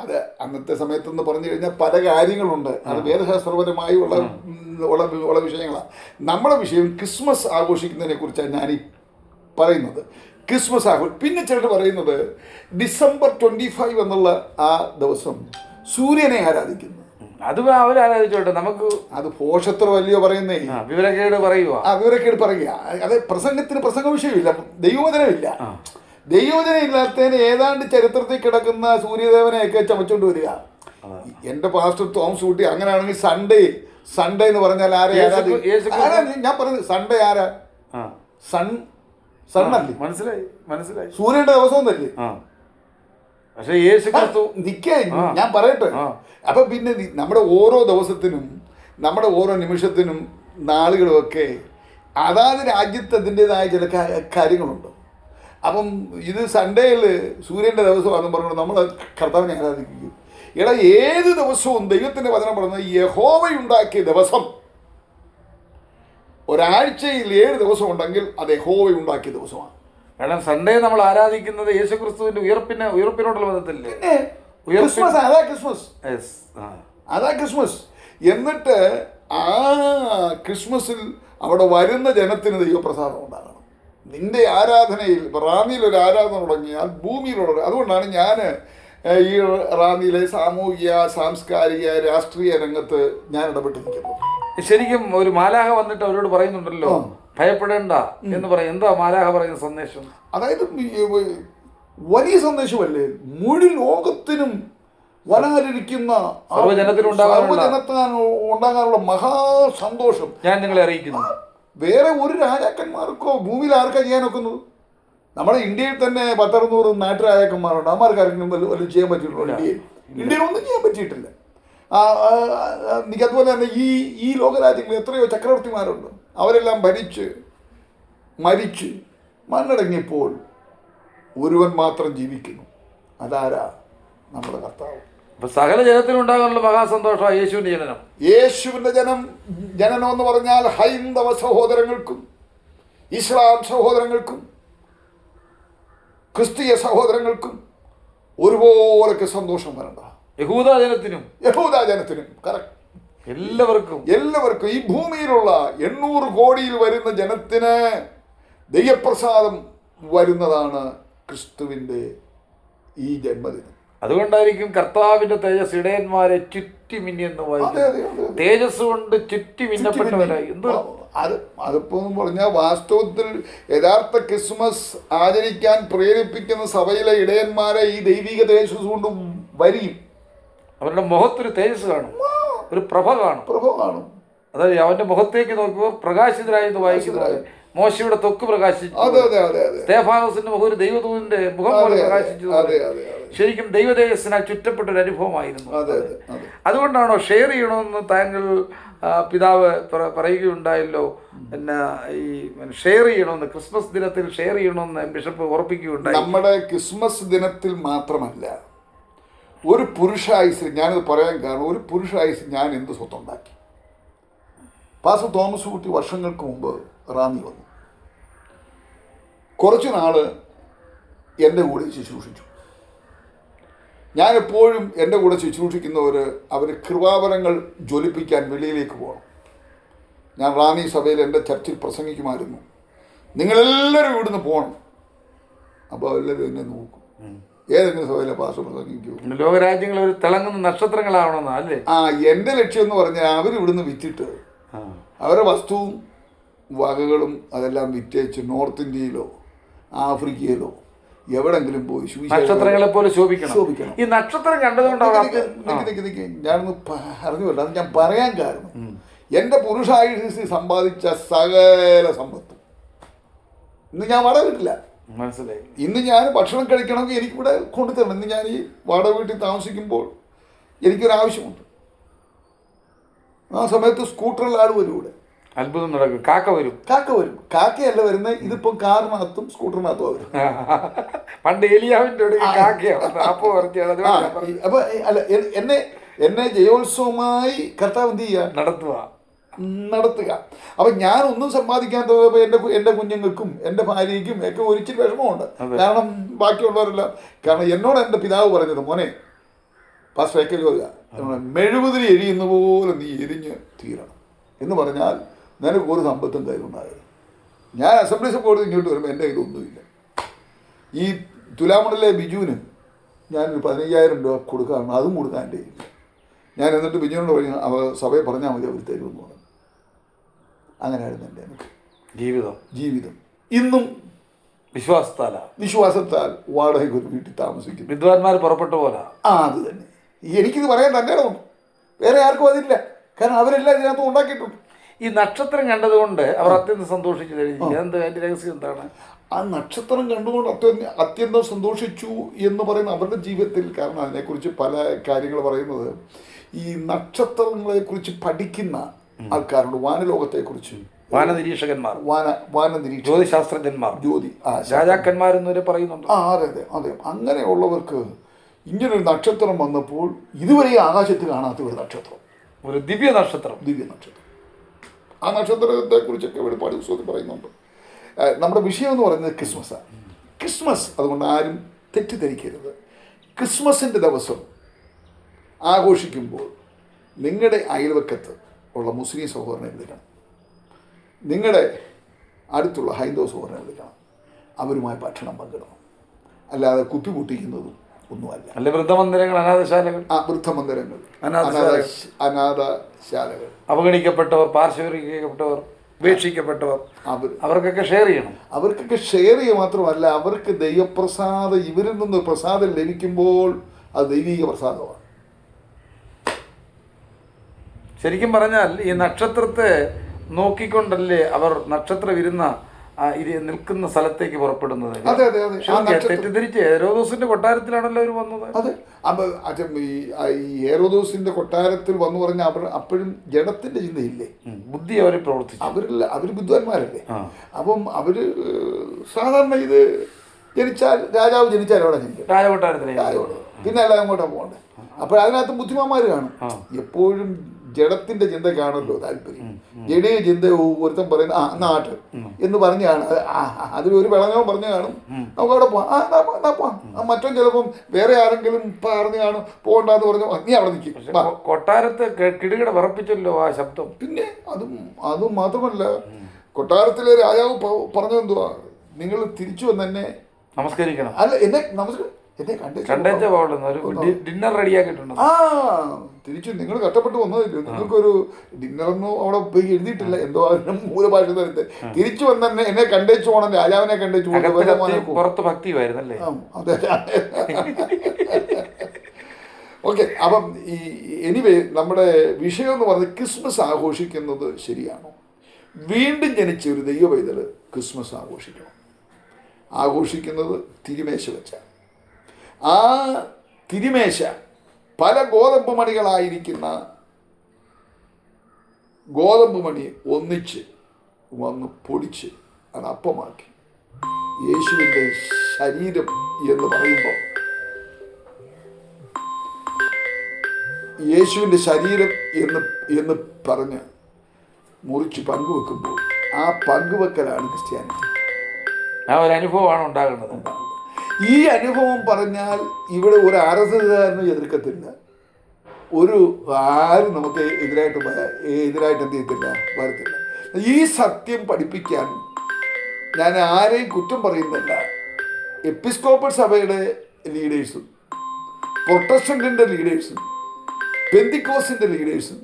അത് അന്നത്തെ സമയത്തെന്ന് പറഞ്ഞു കഴിഞ്ഞാൽ പല കാര്യങ്ങളുണ്ട്. അത് വേദശാസ്ത്രപരമായി ഉള്ള വിഷയങ്ങളാണ്. നമ്മുടെ വിഷയം ക്രിസ്മസ് ആഘോഷിക്കുന്നതിനെ കുറിച്ചാണ് ഞാനീ പറയുന്നത്. ക്രിസ്മസ് പിന്നെ ചിലർ പറയുന്നത് ഡിസംബർ 25 എന്നുള്ള ആ ദിവസം സൂര്യനെ ആരാധിക്കുന്നു. അത് അവർ ആരാധിച്ചോട്ടെ, നമുക്ക് അത് പോഷത്രമല്ലയോ പറയുന്നേ. വിവരക്കേട് പറയുക. വിവരക്കേട് പറയുക. അത് പ്രസംഗത്തിന് പ്രസംഗ വിഷയമില്ല, ദൈവവചനമില്ല. ദൈവവചനം ഇല്ലാത്തതിന് ഏതാണ്ട് ചരിത്രത്തിൽ കിടക്കുന്ന സൂര്യദേവനെയൊക്കെ ചമച്ചുകൊണ്ട് വരിക. എൻ്റെ പാസ്റ്റർ തോമസ് കുട്ടി അങ്ങനെയാണെങ്കിൽ സൺഡേ എന്ന് പറഞ്ഞാൽ ആരെ ഞാൻ പറഞ്ഞത് സൺഡേ ആരാ? സണ്ണല്ലേ? മനസ്സിലായി. സൂര്യന്റെ ദിവസം തന്നെ. പക്ഷേ യേശു ക്രിസ്തു ഞാൻ പറയട്ടെ. അപ്പൊ പിന്നെ നമ്മുടെ ഓരോ ദിവസത്തിനും നമ്മുടെ ഓരോ നിമിഷത്തിനും നാളുകളുമൊക്കെ അതാത് രാജ്യത്ത് അതിൻ്റെതായ ചില കാര്യങ്ങളുണ്ട്. അപ്പം ഇത് സൺഡേയിൽ സൂര്യൻ്റെ ദിവസമാണെന്ന് പറഞ്ഞുകൊണ്ട് നമ്മൾ കർത്താവിനെ ആരാധിക്കും. ഏത് ദിവസവും ദൈവത്തിൻ്റെ വചനം പറയുന്നത് യഹോവയുണ്ടാക്കിയ ദിവസം. ഒരാഴ്ചയിൽ 7 ദിവസം ഉണ്ടെങ്കിൽ അത് യഹോവയുണ്ടാക്കിയ ദിവസമാണ്. കാരണം സൺഡേ നമ്മൾ ആരാധിക്കുന്നത് യേശു ക്രിസ്തുവിന്റെ ഉയർപ്പിനോടുള്ള ബന്ധത്തില്ലേ? അതാ ക്രിസ്മസ്. എന്നിട്ട് ആ ക്രിസ്മസിൽ അവിടെ വരുന്ന ജനത്തിന് ദൈവപ്രസാദം ഉണ്ടാകണം. നിന്റെ ആരാധനയിൽ റാന്നിയിൽ ഒരു ആരാധന തുടങ്ങിയാൽ ഭൂമിയിലുള്ള. അതുകൊണ്ടാണ് ഞാൻ ഈ റാന്നിയിലെ സാമൂഹിക സാംസ്കാരിക രാഷ്ട്രീയ രംഗത്ത് ഞാൻ ഇടപെട്ട് നിൽക്കുന്നത്. ശരിക്കും ഒരു മാലാഖ വന്നിട്ട് അവരോട് പറയുന്നുണ്ടല്ലോ ഭയപ്പെടേണ്ട എന്ന് പറയും. എന്താ മാലാഖ പറയുന്ന സന്ദേശം? അതായത് വലിയ സന്ദേശമല്ലേ, മുഴുവൻ ലോകത്തിനും വരാനിരിക്കുന്ന ഉണ്ടാകാനുള്ള മഹാസന്തോഷം ഞാൻ നിങ്ങളെ അറിയിക്കുന്നു. വേറെ ഒരു രാജാക്കന്മാർക്കോ ഭൂമിയിൽ ആർക്കാ ചെയ്യാൻ ഒക്കുന്നത്? നമ്മുടെ ഇന്ത്യയിൽ തന്നെ 10-600 നാട്ടുരാജാക്കന്മാരുണ്ട്. അമ്മമാർക്കാർക്കും വല്ലതും ചെയ്യാൻ പറ്റിയിട്ടുള്ളൂ? ഇന്ത്യയിൽ ഒന്നും ചെയ്യാൻ പറ്റിയിട്ടില്ല. അതുപോലെ തന്നെ ഈ ലോകരാജ്യങ്ങളിൽ എത്രയോ ചക്രവർത്തിമാരുണ്ട്. അവരെല്ലാം മരിച്ച് മണ്ണടങ്ങിയപ്പോൾ ഒരുവൻ മാത്രം ജീവിക്കുന്നു. അതാരാ? നമ്മുടെ കർത്താവ്. സകല ജനത്തിനുണ്ടാകാനുള്ള മഹാസന്തോഷമാണ് യേശുവിന്റെ ജനനം എന്ന് പറഞ്ഞാൽ ഹൈന്ദവ സഹോദരങ്ങൾക്കും ഇസ്ലാം സഹോദരങ്ങൾക്കും ക്രിസ്തീയ സഹോദരങ്ങൾക്കും ഒരുപോലൊക്കെ സന്തോഷം വരണ്ട. യഹൂദാജനത്തിനും കറക്റ്റ് എല്ലാവർക്കും ഈ ഭൂമിയിലുള്ള 800 കോടിയിൽ വരുന്ന ജനത്തിന് ദൈവപ്രസാദം വരുന്നതാണ് ക്രിസ്തുവിന്റെ ഈ ജന്മദിനം. അതുകൊണ്ടായിരിക്കും കർത്താവിന്റെ തേജസ് ഇടയന്മാരെ ചുറ്റി മിന്നിയെന്ന് വായിക്കും. തേജസ് കൊണ്ട് ചുറ്റി മിന്നപ്പെട്ടവരായി. അതിപ്പോ പറഞ്ഞാൽ വാസ്തവത്തിൽ യഥാർത്ഥ ക്രിസ്മസ് ആചരിക്കാൻ പ്രേരിപ്പിക്കുന്ന സഭയിലെ ഇടയന്മാരെ ഈ ദൈവിക തേജസ് കൊണ്ട് വരിയും. അവരുടെ മുഖത്തൊരു തേജസ് കാണും, ഒരു പ്രഭ കാണും. അതായത് അവന്റെ മുഖത്തേക്ക് നോക്കുമ്പോൾ പ്രകാശിതരായി എന്ന് വായിക്കുന്നത് മോശയുടെ ത്വക്ക് പ്രകാശിച്ചു, സ്തേഫാനോസിന്റെ മുഖം ഒരു ദൈവദൂതന്റെ മുഖം പോലെ പ്രകാശിച്ചു. ശരിക്കും ദൈവതേജസ്സിനാൽ ചുറ്റപ്പെട്ട ഒരു അനുഭവമായിരുന്നു. അതുകൊണ്ടാണോ ഷെയർ ചെയ്യണമെന്ന് താങ്കൾ പിതാവ് പറയുകയുണ്ടായല്ലോ? പിന്നെ ഈ ഷെയർ ചെയ്യണമെന്ന്, ക്രിസ്മസ് ദിനത്തിൽ ഷെയർ ചെയ്യണമെന്ന് ബിഷപ്പ് ഉറപ്പിക്കുകയുണ്ടായി. നമ്മുടെ ക്രിസ്മസ് ദിനത്തിൽ മാത്രമല്ല, ഒരു പുരുഷായുസിൽ, ഞാനിത് പറയാൻ കാരണം, ഒരു പുരുഷായുസിൽ ഞാൻ എന്ത് സ്വത്തുണ്ടാക്കി. പാസ്റ്റർ തോമസ് കുട്ടി വർഷങ്ങൾക്ക് മുമ്പ് റാന്നി വന്നു. കുറച്ച് നാൾ എൻ്റെ കൂടെ ശുശ്രൂഷിച്ചു. ഞാനെപ്പോഴും എൻ്റെ കൂടെ ശുശ്രൂഷിക്കുന്നവർ അവർ കൃപാവരങ്ങൾ ജ്വലിപ്പിക്കാൻ വെളിയിലേക്ക് പോകണം. ഞാൻ റാന്നി സഭയിൽ എൻ്റെ ചർച്ചിൽ പ്രസംഗിക്കുമായിരുന്നു. നിങ്ങളെല്ലാവരും ഇവിടുന്ന് പോകണം. അപ്പോൾ എല്ലാവരും എന്നെ നോക്കും, ഏതെങ്കിലും സഭയിലെ പാസ്റ്റർ പ്രസംഗിക്കൂ. ലോകരാജ്യങ്ങൾ ഒരു തിളങ്ങുന്ന നക്ഷത്രങ്ങളാവണമെന്നാ അല്ലേ? എൻ്റെ ലക്ഷ്യം എന്ന് പറഞ്ഞാൽ അവരിവിടുന്ന് വിറ്റിട്ട് അവരുടെ വസ്തുവും വകകളും അതെല്ലാം വിറ്റേച്ച് നോർത്ത് ഇന്ത്യയിലോ ആഫ്രിക്കയിലോ എവിടെങ്കിലും പോയി നക്ഷത്രങ്ങളെ പോലെ ശോഭിക്കണം. ഈ നക്ഷത്രം കണ്ടതുകൊണ്ട് ഞാനൊന്ന് പറഞ്ഞു വിടാം. ഞാൻ പറയാൻ കാരണം, എൻ്റെ പുരുഷായുസ് സമ്പാദിച്ച സകല സമ്പത്തും ഇന്ന് ഞാൻ വാടക വീട്ടില്ല. മനസ്സിലായി. ഇന്ന് ഞാൻ ഭക്ഷണം കഴിക്കണമെങ്കിൽ എനിക്കിവിടെ കൊണ്ടുതരണം. ഇന്ന് ഞാൻ ഈ വാടക വീട്ടിൽ താമസിക്കുമ്പോൾ എനിക്കൊരാവശ്യമുണ്ട്. ആ സമയത്ത് സ്കൂട്ടറിൽ ആൾ വരും. ഇവിടെ അത്ഭുതം നടക്കും. കാക്ക വരും. കാക്കയല്ല വരുന്നത്, ഇതിപ്പോൾ കാറിനകത്തും സ്കൂട്ടറിനകത്തും വരും. പണ്ട് എലിയാവിൻ്റെ അപ്പൊ അല്ല, എന്നെ ജയോത്സവമായി കർത്താവ് എന്ത് ചെയ്യുക, നടത്തുക. അപ്പൊ ഞാനൊന്നും സമ്പാദിക്കാത്തപ്പോൾ എൻ്റെ കുഞ്ഞുങ്ങൾക്കും എൻ്റെ ഭാര്യയ്ക്കും ഒക്കെ ഒരിച്ചിരി വിഷമമുണ്ട്. കാരണം ബാക്കിയുള്ളവരെല്ലാം, കാരണം എന്നോട് എൻ്റെ പിതാവ് പറഞ്ഞത്, മോനെ പാസ്റ്റർ ചോദിക്കുക, മെഴുകുതിരി എരിയുന്ന പോലെ നീ എരിഞ്ഞ് തീരണം എന്ന് പറഞ്ഞാൽ നിനക്ക് ഒരു സമ്പത്തും കയ്യിലുണ്ടായത്. ഞാൻ അസംബ്ലീസ് പോയിട്ട് ഇങ്ങോട്ട് വരുമ്പോൾ എൻ്റെ കയ്യിലൊന്നുമില്ല. ഈ തുലാമണിലെ ബിജുവിന് ഞാനൊരു 15,000 രൂപ കൊടുക്കാറുണ്ട്, അതും കൊടുക്കാൻ എൻ്റെ ഇല്ല. ഞാൻ എന്നിട്ട് ബിജുവിനോട് പറഞ്ഞ് സഭയെ പറഞ്ഞാൽ മതി, അവർ തരുമെന്ന് പറഞ്ഞു. അങ്ങനെയായിരുന്നു എൻ്റെ എനിക്ക് ജീവിതം. ഇന്നും വിശ്വാസത്താൽ വാടകയ്ക്ക് ഒരു വീട്ടിൽ താമസിക്കുന്നു. വിദ്വാൻമാർ പുറപ്പെട്ട പോലെ. അത് തന്നെ. എനിക്കിത് പറയാൻ തന്നെ ഉണ്ട്, വേറെ ആർക്കും അതില്ല. കാരണം അവരെല്ലാം ഇതിനകത്ത് ഉണ്ടാക്കിയിട്ടുണ്ട്. ഈ നക്ഷത്രം കണ്ടതുകൊണ്ട് അവർ അത്യന്തം സന്തോഷിച്ചു. എന്ത് അതിൻ്റെ രഹസ്യം എന്താണ്? ആ നക്ഷത്രം കണ്ടുകൊണ്ട് അത്യന്തം സന്തോഷിച്ചു എന്ന് പറയുന്ന അവരുടെ ജീവിതത്തിൽ. കാരണം അതിനെക്കുറിച്ച് പല കാര്യങ്ങൾ പറയുന്നത്, ഈ നക്ഷത്രങ്ങളെക്കുറിച്ച് പഠിക്കുന്ന ആൾക്കാരുണ്ട്, വാനലോകത്തെക്കുറിച്ച്, വാനനിരീക്ഷകന്മാർ, ജ്യോതിശാസ്ത്രജ്ഞന്മാർ, രാജാക്കന്മാരെന്നവരെ പറയുന്നുണ്ട്. അതെ. അങ്ങനെയുള്ളവർക്ക് ഇങ്ങനൊരു നക്ഷത്രം വന്നപ്പോൾ ഇതുവരെ ആകാശത്ത് കാണാത്ത ഒരു നക്ഷത്രം, ഒരു ദിവ്യ നക്ഷത്രം. ആ നക്ഷത്രത്തെക്കുറിച്ചൊക്കെ വെളിപ്പാട് പുസ്തകത്തിൽ പറയുന്നുണ്ട്. നമ്മുടെ വിഷയം എന്ന് പറയുന്നത് ക്രിസ്മസാണ്. ക്രിസ്മസ് അതുകൊണ്ട് ആരും തെറ്റിദ്ധരിക്കരുത്. ക്രിസ്മസിൻ്റെ ദിവസം ആഘോഷിക്കുമ്പോൾ നിങ്ങളുടെ അയൽവക്കത്ത് ഉള്ള മുസ്ലിം സഹോദരനെ വിളിക്കണം, നിങ്ങളുടെ അടുത്തുള്ള ഹൈന്ദവ സഹോദരനെ വിളിക്കണം, അവരുമായി ഭക്ഷണം പങ്കിടണം. അല്ലാതെ കുത്തിമുട്ടിക്കുന്നതും ഒന്നുമല്ല. അല്ല വൃദ്ധമന്ദിരങ്ങൾ, അനാഥശാലകൾ, വൃദ്ധമന്ദിരങ്ങൾ, അനാഥശാലകൾ, അവഗണിക്കപ്പെട്ടവർ, പാർശ്വവൽക്കരിക്കപ്പെട്ടവർ, ഉപേക്ഷിക്കപ്പെട്ടവർ, അവർക്കൊക്കെ ഷെയർ ചെയ്യണം. അവർക്കൊക്കെ ഷെയർ ചെയ്യുക മാത്രമല്ല, അവർക്ക് ദൈവപ്രസാദം, ഇവരിൽ നിന്ന് പ്രസാദം ലഭിക്കുമ്പോൾ അത് ദൈവിക പ്രസാദമാണ്. ശരിക്കും പറഞ്ഞാൽ ഈ നക്ഷത്രത്തെ നോക്കിക്കൊണ്ടല്ലേ അവർ നക്ഷത്രം ഇരുന്ന നിൽക്കുന്ന സ്ഥലത്തേക്ക് പുറപ്പെടുന്നത്. തെറ്റിദ്ധരിച്ച് ഹെരോദോസിന്റെ കൊട്ടാരത്തിലാണല്ലോ അവർ വന്നത്. അതെ, ഈ ഹെരോദോസിന്റെ കൊട്ടാരത്തിൽ വന്നു പറഞ്ഞാൽ അവർ അപ്പോഴും ജഡത്തിന്റെ ചിന്തയില്ലേ, ബുദ്ധി അവരെ പ്രവർത്തിച്ചു. അവർ ബുദ്ധിമാന്മാരല്ലേ. അപ്പം അവര് സാധാരണ ഇത് രാജാവ് ജനിച്ചാൽ എവിടെ ജനിക്കും? രാജകൊട്ടാരത്തിലേക്ക്. പിന്നെ അല്ല അങ്ങോട്ടാ പോകണ്ടേ. അപ്പോൾ അതിനകത്ത് ബുദ്ധിമാന്മാർ കാണും. എപ്പോഴും ജഡത്തിന്റെ ചിന്തക്കാണല്ലോ താല്പര്യം. ജഡീയ ചിന്ത ഒരുത്തം പറയുന്ന നാട്ട് എന്ന് പറഞ്ഞാണ്, അതിലൊരു വിളങ്ങവും പറഞ്ഞു കാണും, നമുക്ക് അവിടെ പോവാം. മറ്റോ ചിലപ്പം വേറെ ആരെങ്കിലും പറഞ്ഞു കാണും, പോകണ്ടെന്ന് പറഞ്ഞു, നീ അവിടെ നിൽക്കും. കൊട്ടാരത്തെ കിടുകിട വിറപ്പിച്ചല്ലോ ആ ശബ്ദം. പിന്നെ അതും മാത്രമല്ല, കൊട്ടാരത്തിലെ രാജാവ് പറഞ്ഞെന്തുവാ, നിങ്ങൾ തിരിച്ചു വന്ന് എന്നെ നമസ്കരിക്കണം. അല്ല, എന്നെ ഡിന്നർ റെഡിയാക്കിയിട്ടുണ്ട്. തിരിച്ചു നിങ്ങൾ കഷ്ടപ്പെട്ട് വന്നതില്ല, നിങ്ങൾക്കൊരു ഡിന്നറൊന്നും അവിടെ പോയി എഴുതിയിട്ടില്ല, എന്തോ മൂലഭാഷ തരത്തെ. തിരിച്ചു വന്ന് എന്നെ കണ്ടേച്ചു പോകണം, രാജാവിനെ കണ്ടേച്ചു പോകണം. പുറത്ത് ഭക്തിയായിരുന്നല്ലേ? അതെ. ഓക്കെ. അപ്പം ഈ എനിവേ നമ്മുടെ വിഷയം എന്ന് പറഞ്ഞത് ക്രിസ്മസ് ആഘോഷിക്കുന്നത് ശരിയാണോ? വീണ്ടും ജനിച്ച ഒരു ദൈവ പൈതൽ ക്രിസ്മസ് ആഘോഷിക്കണം. ആഘോഷിക്കുന്നത് തിരുമേശ വെച്ചാണ്. ആ തിരുമേശ പല ഗോതമ്പ് മണികളായിരിക്കുന്ന ഗോതമ്പ് മണി ഒന്നിച്ച് വന്ന് പൊടിച്ച് അത് അപ്പമാക്കി യേശുവിൻ്റെ ശരീരം എന്ന് പറയുമ്പോൾ, യേശുവിൻ്റെ ശരീരം എന്ന് പറഞ്ഞ് മുറിച്ച് പങ്കുവെക്കുമ്പോൾ ആ പങ്കുവെക്കലാണ് ക്രിസ്ത്യാനിറ്റി. ആ ഒരു അനുഭവമാണ് ഉണ്ടാകുന്നത്. ഈ അനുഭവം പറഞ്ഞാൽ ഇവിടെ ഒരു ആർഎസ്എസ്കാരനും എതിർക്കത്തില്ല, ഒരു ആരും നമുക്ക് എതിരായിട്ട് എന്ത് ചെയ്യത്തില്ല, വരത്തില്ല. ഈ സത്യം പഠിപ്പിക്കാൻ ഞാൻ ആരെയും കുറ്റം പറയുന്നില്ല. എപ്പിസ്കോപ്പൽ സഭയുടെ ലീഡേഴ്സും പ്രൊട്ടസ്റ്റന്റിൻ്റെ ലീഡേഴ്സും പെന്തിക്കോസിൻ്റെ ലീഡേഴ്സും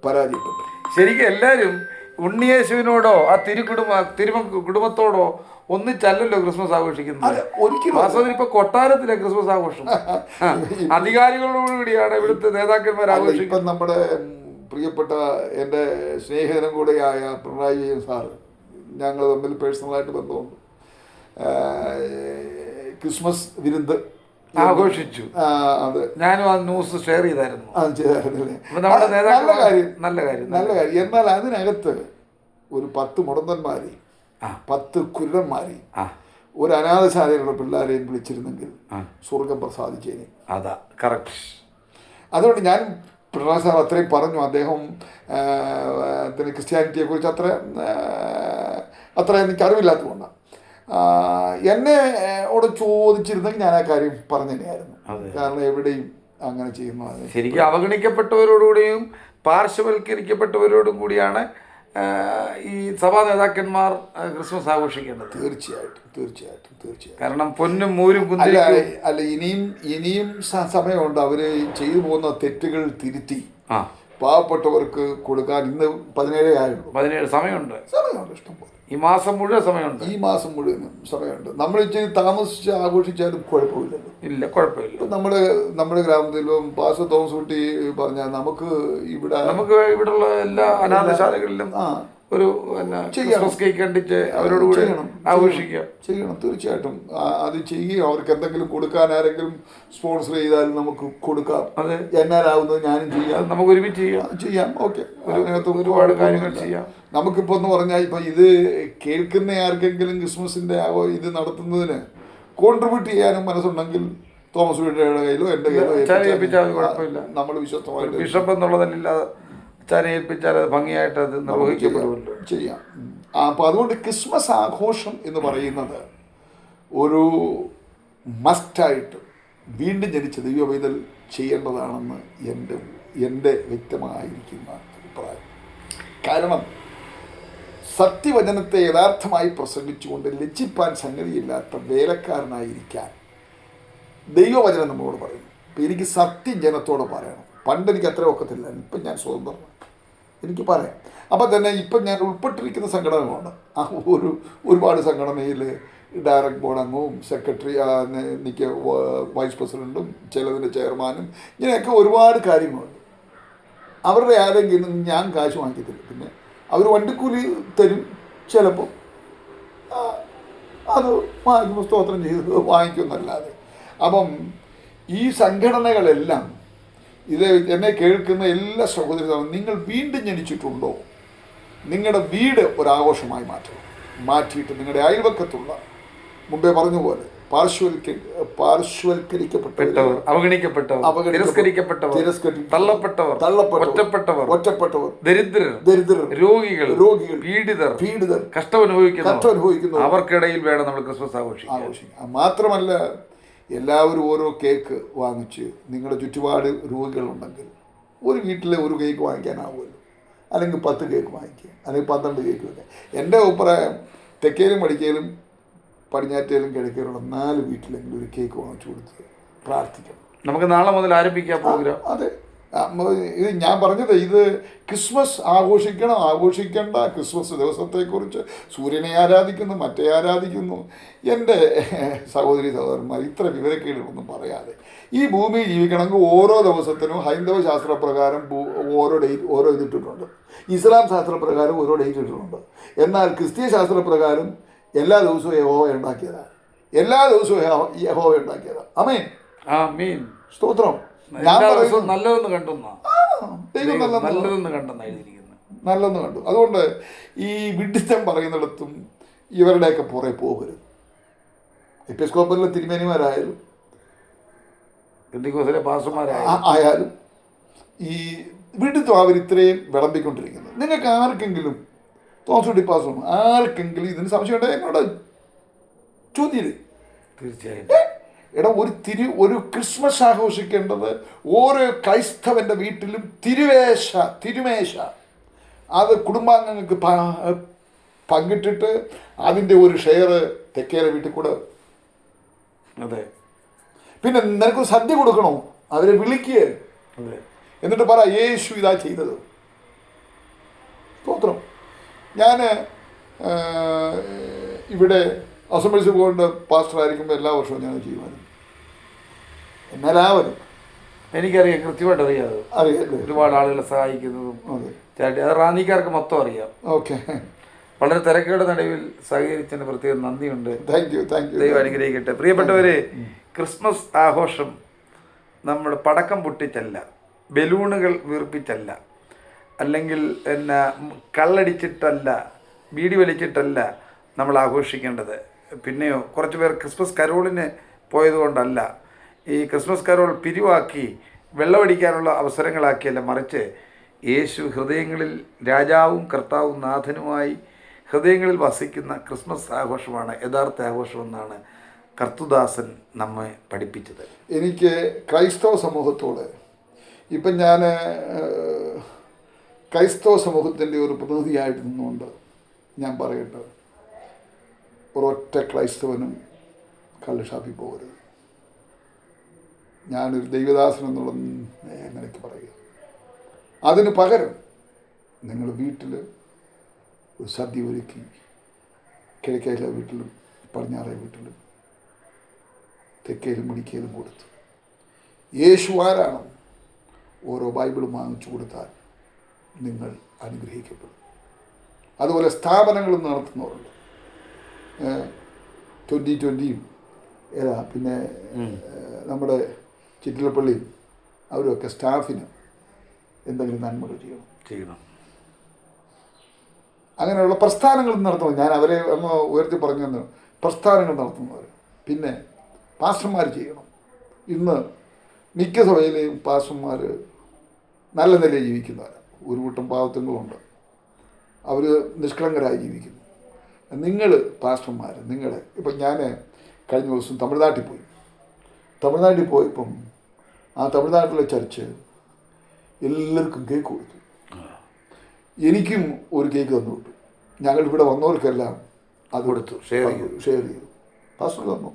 പരാജയപ്പെട്ടു. ശരിക്കും എല്ലാവരും ഉണ്ണിയേശുവിനോടോ ആ കുടുംബത്തോടോ ഒന്നിച്ചല്ലല്ലോ ക്രിസ്മസ് ആഘോഷിക്കുന്നത്. ഒരിക്കലും വാസ്തവത്തിൽ ഇപ്പൊ കൊട്ടാരത്തിലെ ക്രിസ്മസ് ആഘോഷം അധികാരികളോടുകൂടിയാണ് ഇവിടുത്തെ നേതാക്കന്മാർ ആഘോഷിക്കുന്നത്. ഇപ്പം നമ്മുടെ പ്രിയപ്പെട്ട എൻ്റെ സ്നേഹിതനും കൂടെയായ പിണറായി വിജയൻ സാറ്, ഞങ്ങൾ തമ്മിൽ പേഴ്സണലായിട്ട് ബന്ധമുണ്ട്. ക്രിസ്മസ് വിരുന്ന് ആഘോഷിച്ചു. അത് ഞാനും ആ ന്യൂസ് ഷെയർ ചെയ്തായിരുന്നു. നല്ല കാര്യം. എന്നാൽ അതിനകത്ത് ഒരു 10 മുടന്തന്മാരെയും 10 കുരുടന്മാരെയും ഒരു അനാഥശാലയുടെ പിള്ളേരെയും വിളിച്ചിരുന്നെങ്കിൽ സ്വർഗം പ്രസാദിച്ചേനെ. അതാ കറക്റ്റ്. അതുകൊണ്ട് ഞാൻ പിണറായി സാർ അത്രയും പറഞ്ഞു. അദ്ദേഹം ക്രിസ്ത്യാനിറ്റിയെ കുറിച്ച് അത്ര എനിക്ക് അറിവില്ലാത്തതുകൊണ്ടാണ്. എന്നോട് ചോദിച്ചിരുന്നെങ്കിൽ ഞാൻ ആ കാര്യം പറഞ്ഞു തന്നെയായിരുന്നു. കാരണം എവിടെയും അങ്ങനെ ചെയ്യുന്നു. ശരിക്കും അവഗണിക്കപ്പെട്ടവരോടുകൂടിയും പാർശ്വവൽക്കരിക്കപ്പെട്ടവരോടും കൂടിയാണ് ഈ സഭാ നേതാക്കന്മാർ ക്രിസ്മസ് ആഘോഷിക്കേണ്ടത്. തീർച്ചയായിട്ടും. കാരണം പൊന്നും മൂരും അല്ല ഇനിയും സമയമുണ്ട്. അവര് ചെയ്തു പോകുന്ന തെറ്റുകൾ തിരുത്തി പാവപ്പെട്ടവർക്ക് കൊടുക്കാൻ. ഇന്ന് 17 ആയുള്ളൂ. 17 സമയമുണ്ട്. ഇഷ്ടംപോലെ. ഈ മാസം മുഴുവൻ സമയമുണ്ട്. നമ്മൾ ഇച്ചിരി താമസിച്ച് ആഘോഷിച്ചാലും കുഴപ്പമില്ലല്ലോ. ഇല്ല, കുഴപ്പമില്ല. നമ്മുടെ ഗ്രാമത്തിലും പാസ്റ്റർ തോമസ് കുട്ടി പറഞ്ഞാൽ നമുക്ക് ഇവിടെയുള്ള എല്ലാ അനാഥശാലകളിലും ഒരു ക്രിസ്മസ് കേക്ക് കണ്ടിച്ച് അവരോട് കൂടെ ചെയ്യണം. തീർച്ചയായിട്ടും അത് ചെയ്യുകയും അവർക്ക് എന്തെങ്കിലും കൊടുക്കാൻ ആരെങ്കിലും സ്പോൺസർ ചെയ്താൽ നമുക്ക് കൊടുക്കാം. അതെ, എന്നാലാവുന്നത് ഞാനും ചെയ്യാം. നമുക്ക് ഒരുമിച്ച് ചെയ്യാം. ഓക്കെ, ഒരുപാട് കാര്യങ്ങൾ ചെയ്യാം. നമുക്കിപ്പോൾ എന്ന് പറഞ്ഞാൽ ഇപ്പം ഇത് കേൾക്കുന്ന ആർക്കെങ്കിലും ക്രിസ്മസിൻ്റെ ഇത് നടത്തുന്നതിന് കോൺട്രിബ്യൂട്ട് ചെയ്യാനും മനസ്സുണ്ടെങ്കിൽ തോമസ് വീട്ടയുടെ കയ്യിലോ എൻ്റെ കയ്യിലോ കുഴപ്പമില്ല. നമ്മൾ വിശ്വസ്തമായിട്ട് ബിഷപ്പ് എന്നുള്ളതല്ലാതെ ഏൽപ്പിച്ചാൽ അത് ഭംഗിയായിട്ട് അത് നിർവഹിക്കപ്പെടുമല്ലോ, ചെയ്യാം. അപ്പോൾ അതുകൊണ്ട് ക്രിസ്മസ് ആഘോഷം എന്ന് പറയുന്നത് ഒരു മസ്റ്റായിട്ട് വീണ്ടും ജനിച്ച ദൈവ പൈതൽ ചെയ്യേണ്ടതാണെന്ന് എൻ്റെ വ്യക്തമായിരിക്കുന്ന അഭിപ്രായം. കാരണം സത്യവചനത്തെ യഥാർത്ഥമായി പ്രസംഗിച്ചുകൊണ്ട് ലജ്ജിപ്പാൻ സംഗതിയില്ലാത്ത വേലക്കാരനായിരിക്കാൻ ദൈവവചനം നമ്മളോട് പറയുന്നു. ഇപ്പം എനിക്ക് സത്യം ജനത്തോട് പറയണം. പണ്ട് എനിക്ക് അത്ര ഒക്കത്തില്ല. ഇപ്പം ഞാൻ സ്വതന്ത്രമാണ്, എനിക്ക് പറയാം. അപ്പം തന്നെ ഇപ്പം ഞാൻ ഉൾപ്പെട്ടിരിക്കുന്ന സംഘടനകളുണ്ട്. ഒരുപാട് സംഘടനയിൽ ഡയറക്ട് ബോർഡ് അംഗവും സെക്രട്ടറി, എനിക്ക് വൈസ് പ്രസിഡൻറ്റും ചിലതിൻ്റെ ചെയർമാനും, ഇങ്ങനെയൊക്കെ ഒരുപാട് കാര്യങ്ങളുണ്ട്. അവരുടെ ആരെങ്കിലും ഞാൻ കാശ് വാങ്ങിക്കത്തില്ല. പിന്നെ അവർ വണ്ടിക്കൂലി തരും. ചിലപ്പോൾ അത് വാങ്ങിക്കുമ്പോൾ സ്തോത്രം ചെയ്ത് വാങ്ങിക്കുമെന്നല്ലാതെ. അപ്പം ഈ സംഘടനകളെല്ലാം ഇത് എന്നെ കേൾക്കുന്ന എല്ലാ സഹോദരങ്ങളും, നിങ്ങൾ വീണ്ടും ജനിച്ചിട്ടുണ്ടോ? നിങ്ങളുടെ വീട് ഒരാഘോഷമായി മാറ്റിയിട്ട് നിങ്ങളുടെ അയൽവക്കത്തുള്ള, മുമ്പേ പറഞ്ഞ പോലെ പാർശ്വവൽക്കരിക്കപ്പെട്ടവർ, അവഗണിക്കപ്പെട്ടവർ, തള്ളപ്പെട്ടവർ, ഒറ്റപ്പെട്ടവർ, ദരിദ്രർ, രോഗികൾ, പീഡിതർ, കഷ്ടമനുഭവിക്കുന്നു, അവർക്കിടയിൽ വേണം നമ്മൾ ക്രിസ്മസ് ആഘോഷിക്കാൻ. മാത്രമല്ല എല്ലാവരും ഓരോ കേക്ക് വാങ്ങിച്ച്, നിങ്ങളുടെ ചുറ്റുപാട് രോഗികളുണ്ടെങ്കിൽ ഒരു വീട്ടിൽ ഒരു കേക്ക് വാങ്ങിക്കാനാവുമല്ലോ. അല്ലെങ്കിൽ 10 കേക്ക് വാങ്ങിക്കുക, അല്ലെങ്കിൽ 12 കേക്ക് വെക്കുക. എൻ്റെ അഭിപ്രായം തെക്കേലും വടക്കേലും പടിഞ്ഞാറ്റേലും കിഴക്കേലുള്ള 4 വീട്ടിലെങ്കിലും ഒരു കേക്ക് വാങ്ങിച്ചു കൊടുത്ത് പ്രാർത്ഥിക്കണം. നമുക്ക് നാളെ മുതൽ ആരംഭിക്കാം പ്രോഗ്രാം. അതെ, ഇത് ഞാൻ പറഞ്ഞത്, ഇത് ക്രിസ്മസ് ആഘോഷിക്കണം ആഘോഷിക്കേണ്ട, ക്രിസ്മസ് ദിവസത്തെക്കുറിച്ച് സൂര്യനെ ആരാധിക്കുന്നു, മറ്റേ ആരാധിക്കുന്നു. എൻ്റെ സഹോദരി സഹോദരന്മാർ, ഇത്ര വിവരക്കേടുകളൊന്നും പറയാതെ ഈ ഭൂമിയിൽ ജീവിക്കണമെങ്കിൽ ഓരോ ദിവസത്തിനും ഹൈന്ദവ ശാസ്ത്രപ്രകാരം ഓരോ ഇതിട്ടിട്ടുണ്ട്, ഇസ്ലാം ശാസ്ത്രപ്രകാരം ഓരോ ഡേറ്റ് ഇട്ടിട്ടുണ്ട്. എന്നാൽ ക്രിസ്തീയ ശാസ്ത്രപ്രകാരം എല്ലാ ദിവസവും യഹോവ ഉണ്ടാക്കിയതാണ്, എല്ലാ ദിവസവും യഹോവ ഉണ്ടാക്കിയതാണ്. ആമേൻ, ആമേൻ, സ്തോത്രം. ഞാൻ പറയുന്നത് നല്ലതെന്ന് കണ്ടു, ദൈവം നല്ലതെന്ന് കണ്ടെന്ന് എഴുതിയിരിക്കുന്നത്, നല്ലെന്ന് കണ്ടു. അതുകൊണ്ട് ഈ വിഡിത്തം പറയുന്നിടത്തും ഇവരുടെയൊക്കെ പുറകെ പോകരുത്. എപ്പിസ്കോപ്പറിലെ തിരുമേനിമാരായാലും പെന്തിക്കോസിലെ പാസ്റ്റർമാരായാലും ആയാലും ഈ വിഡിത്തം അവർ ഇത്രയും വിളമ്പിക്കൊണ്ടിരിക്കുന്നത്. നിങ്ങൾക്ക് ആർക്കെങ്കിലും തോമസ് പാസ്റ്റർ ആർക്കെങ്കിലും ഇതിന് സംശയം ഉണ്ടെങ്കിൽ എന്നോട് ചോദ്യം. തീർച്ചയായും എടാ, ഒരു ക്രിസ്മസ് ആഘോഷിക്കേണ്ടത് ഓരോ ക്രൈസ്തവൻ്റെ വീട്ടിലും തിരുമേശ അത് കുടുംബാംഗങ്ങൾക്ക് പങ്കിട്ടിട്ട് അതിൻ്റെ ഒരു ഷെയർ തെക്കേലെ വീട്ടിൽ കൂടെ. അതെ. പിന്നെ നിനക്ക് സദ്യ കൊടുക്കണോ, അവരെ വിളിക്കുക, എന്നിട്ട് പറ യേശു ഇതാ ചെയ്തത്. സ്തോത്രം. ഞാൻ ഇവിടെ അസംബ്ലീസ് കൊണ്ട് പാസ്റ്ററായിരിക്കുമ്പോൾ എല്ലാ വർഷവും ഞാൻ ചെയ്യുമായിരുന്നു. എന്നാലാവരും എനിക്കറിയാം, കൃത്യമായിട്ട് അറിയാം. അറിയാം, ഒരുപാട് ആളുകളെ സഹായിക്കുന്നതും ചാട്ടി അത് റാന്നിക്കാർക്ക് മൊത്തം അറിയാം. ഓക്കെ. വളരെ തിരക്കുകളുടെ നടുവിൽ സഹകരിച്ചതിന് പ്രത്യേകം നന്ദിയുണ്ട്. Thank you. ദൈവം അനുഗ്രഹിക്കട്ടെ. പ്രിയപ്പെട്ടവരെ, ക്രിസ്മസ് ആഘോഷം നമ്മൾ പടക്കം പൊട്ടിച്ചല്ല, ബലൂണുകൾ വീർപ്പിച്ചല്ല, അല്ലെങ്കിൽ കള്ളടിച്ചിട്ടല്ല, ബീഡി വലിച്ചിട്ടല്ല നമ്മൾ ആഘോഷിക്കേണ്ടത്. പിന്നെയോ കുറച്ച് പേർ ക്രിസ്മസ് കരോളിന് പോയതുകൊണ്ടല്ല, ഈ ക്രിസ്മസ് കരോൾ പിരിവാക്കി വെള്ളമടിക്കാനുള്ള അവസരങ്ങളാക്കിയല്ല, മറിച്ച് യേശു ഹൃദയങ്ങളിൽ രാജാവും കർത്താവും നാഥനുമായി ഹൃദയങ്ങളിൽ വസിക്കുന്ന ക്രിസ്മസ് ആഘോഷമാണ് യഥാർത്ഥ ആഘോഷമെന്നാണ് കർത്തുദാസൻ നമ്മെ പഠിപ്പിച്ചത്. എനിക്ക് ക്രൈസ്തവ സമൂഹത്തോട് ഇപ്പം ഞാൻ ക്രൈസ്തവ സമൂഹത്തിൻ്റെ ഒരു പ്രതിനിധിയായിട്ട് നിന്നുകൊണ്ട് ഞാൻ പറയട്ടെ, ഒരൊറ്റ ക്രൈസ്തവനും കള്ള് ഷാപ്പിൽ പോകരുത്. ഞാനൊരു ദൈവദാസൻ എന്നുള്ള നിലയ്ക്ക് പറയുക. അതിന് പകരം നിങ്ങൾ വീട്ടിൽ ഒരു സദ്യ ഒരുക്കി, കിഴക്കേലെ വീട്ടിലും പടിഞ്ഞാറേ വീട്ടിലും തെക്കേലും മുടിക്കയിലും കൊടുത്തു യേശു ആരാണ് ഓരോ ബൈബിളും വാങ്ങിച്ചു കൊടുത്താൽ നിങ്ങൾ അനുഗ്രഹിക്കപ്പെടും. അതുപോലെ സ്ഥാപനങ്ങളും നടത്തുന്നവരുണ്ട്. 2020 പിന്നെ നമ്മുടെ ചിറ്റിലപ്പള്ളിയും അവരുമൊക്കെ സ്റ്റാഫിന് എന്തെങ്കിലും നന്മകൾ ചെയ്യണം. അങ്ങനെയുള്ള പ്രസ്ഥാനങ്ങൾ നടത്തുന്നത് ഞാൻ അവരെ അങ്ങ് ഉയർത്തി പറഞ്ഞു. പ്രസ്ഥാനങ്ങൾ നടത്തുന്നവർ പിന്നെ പാസ്റ്റർമാർ ചെയ്യണം. ഇന്ന് മിക്ക സഭയിലെയും പാസ്റ്റർമാർ നല്ല നിലയിൽ ജീവിക്കുന്നവർ, ഒരു കൂട്ടം പാവത്തുങ്ങളുണ്ട്, അവർ നിഷ്കളങ്കരായി ജീവിക്കുന്നു. നിങ്ങൾ പാസ്റ്റർമാർ, നിങ്ങളെ ഇപ്പം ഞാൻ കഴിഞ്ഞ ദിവസം തമിഴ്നാട്ടിൽ പോയപ്പം ആ തമിഴ്നാട്ടിലെ ചർച്ച് എല്ലാവർക്കും കേക്ക് കൊടുത്തു. എനിക്കും ഒരു കേക്ക് തന്നു വിട്ടു. ഞങ്ങൾ ഇവിടെ വന്നവർക്കെല്ലാം അത് കൊടുത്തു, ഷെയർ ചെയ്തു. പാസ്റ്റർ തന്നു,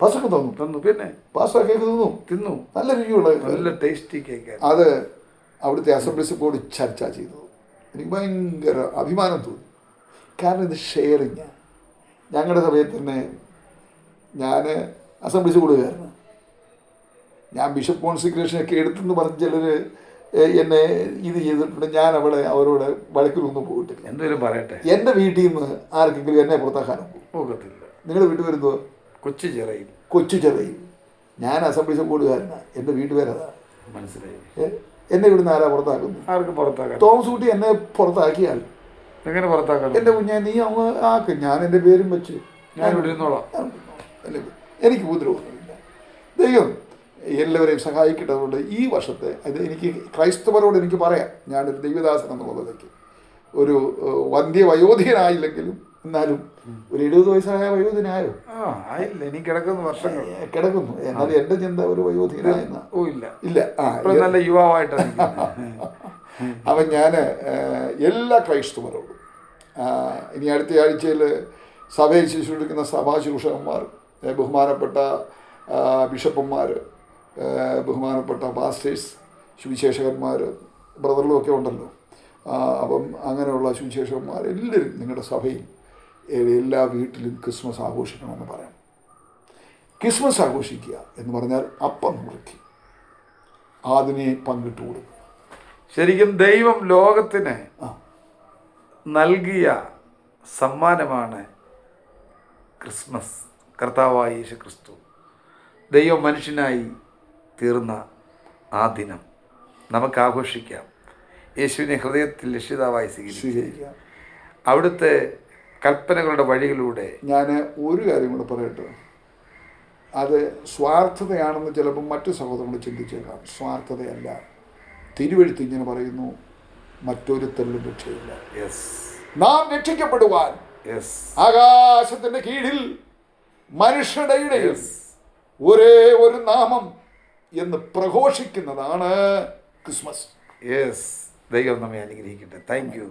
പാസ്റ്റർക്ക് തന്നു. പിന്നെ പാസ്റ്റർ കേക്ക് തിന്നു. നല്ല രുചിയുള്ള, നല്ല ടേസ്റ്റി കേക്ക്. അത് അവിടുത്തെ അസംബ്ലീസ് ബോർഡ് ചർച്ച ചെയ്തത് എനിക്ക് ഭയങ്കര അഭിമാനം തോന്നി. കാരണം ഇത് ഷെയറിങ്. ഞങ്ങളുടെ സമയത്ത് തന്നെ ഞാൻ അസംബ്ലീസ് ബോർഡുകാരനാണ്. ഞാൻ ബിഷപ്പ് കോൺസിക്രേഷനൊക്കെ എടുത്തെന്ന് പറഞ്ഞ് ചിലർ എന്നെ ഇത് ചെയ്തിട്ടുണ്ട്. ഞാൻ അവരോട് വഴക്കിലൊന്നും പോയിട്ടില്ല. എന്തെങ്കിലും പറയട്ടെ, എൻ്റെ വീട്ടിൽ നിന്ന് ആർക്കെങ്കിലും എന്നെ പുറത്താക്കാനും പോകത്തില്ല. നിങ്ങളുടെ വീട്ടിൽ വരുന്നത് കൊച്ചു ചെറയിൽ. ഞാൻ അസംബ്ലീസ് ബോർഡുകാരനാണ്. എൻ്റെ വീട്ടുപേരതാ. മനസ്സിലായി. എന്നെ ഇവിടുന്ന് ആരാ പുറത്താക്കുന്നത്? ആർക്കും പുറത്താക്കാം. തോമസ് കുട്ടി എന്നെ പുറത്താക്കിയാൽ എങ്ങനെ പുറത്താക്കാം? എൻ്റെ കുഞ്ഞെ നീ അങ്ങ് ആക്ക്, ഞാൻ എൻ്റെ പേരും വെച്ച് ഞാൻ ഇവിടെ ഇരുന്നോളാം. എനിക്ക് ഉപദ്രവമൊന്നുമില്ല. ദൈവം എല്ലാവരെയും സഹായിക്കട്ടെ. അതുകൊണ്ട് ഈ വർഷത്തെ അത് എനിക്ക് ക്രൈസ്തവരോട് എനിക്ക് പറയാം, ഞാനൊരു ദൈവദാസൻ എന്നുള്ളതിലേക്ക് ഒരു വയോധികനായില്ലെങ്കിലും എന്നാലും ഒരു 70 വയസ്സായ വയോധികനായോ? ആയില്ല, ഇനി കിടക്കുന്നു, വർഷങ്ങൾ കിടക്കുന്നു. എന്നാലും എൻ്റെ ചിന്ത ഒരു വയോധികനായെന്ന ഇല്ല. നല്ല യുവാവായിട്ടാണ്. അപ്പം ഞാൻ എല്ലാ ക്രൈസ്തവരോടും ഇനി അടുത്ത ആഴ്ചയിൽ സഭയിൽ ശുശ്രൂഷിക്കുന്ന സഭാശുശ്രൂഷകന്മാർ, ബഹുമാനപ്പെട്ട ബിഷപ്പന്മാർ, ബഹുമാനപ്പെട്ട പാസ്റ്റേഴ്സ്, സുവിശേഷകന്മാർ ബ്രദറിലും ഒക്കെ ഉണ്ടല്ലോ. അപ്പം അങ്ങനെയുള്ള സുവിശേഷകന്മാർ എല്ലാവരും നിങ്ങളുടെ സഭയിൽ എല്ലാ വീട്ടിലും ക്രിസ്മസ് ആഘോഷിക്കണമെന്ന് പറയാം. ക്രിസ്മസ് ആഘോഷിക്കുക എന്ന് പറഞ്ഞാൽ അപ്പം മുറിക്കുക, അതിനെ പങ്കിട്ട് കൊടുക്കുക. ശരിക്കും ദൈവം ലോകത്തിന് നൽകിയ സമ്മാനമാണ് ക്രിസ്മസ്. കർത്താവായ യേശു ക്രിസ്തു ദൈവം മനുഷ്യനായി തീർന്ന ആ ദിനം നമുക്ക് ആഘോഷിക്കാം. യേശുവിനെ ഹൃദയത്തിൽ രക്ഷിതാവായി സ്വീകരിക്കുക. അവിടുത്തെ കൽപ്പനകളുടെ വഴികളിലൂടെ. ഞാൻ ഒരു കാര്യം കൂടെ പറയട്ടെ, അത് സ്വാർത്ഥതയാണെന്ന് ചിലപ്പോൾ മറ്റു സഹോദരങ്ങൾ ചിന്തിച്ചേക്കാം. സ്വാർത്ഥതയല്ല. തിരുവെഴുത്ത് ഇങ്ങനെ പറയുന്നു, മറ്റൊരുത്തരിലും രക്ഷയില്ല. നാം രക്ഷിക്കപ്പെടുവാൻ ആകാശത്തിന്റെ കീഴിൽ മനുഷ്യരുടെ ഇടയിൽ ഒരേ ഒരു നാമം എന്ന് പ്രഘോഷിക്കുന്നതാണ് ക്രിസ്മസ്. ദൈവം നമ്മെ അനുഗ്രഹിക്കട്ടെ. Thank you.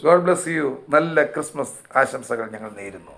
God bless you. നല്ല ക്രിസ്മസ് ആശംസകൾ ഞങ്ങൾ നേരുന്നു.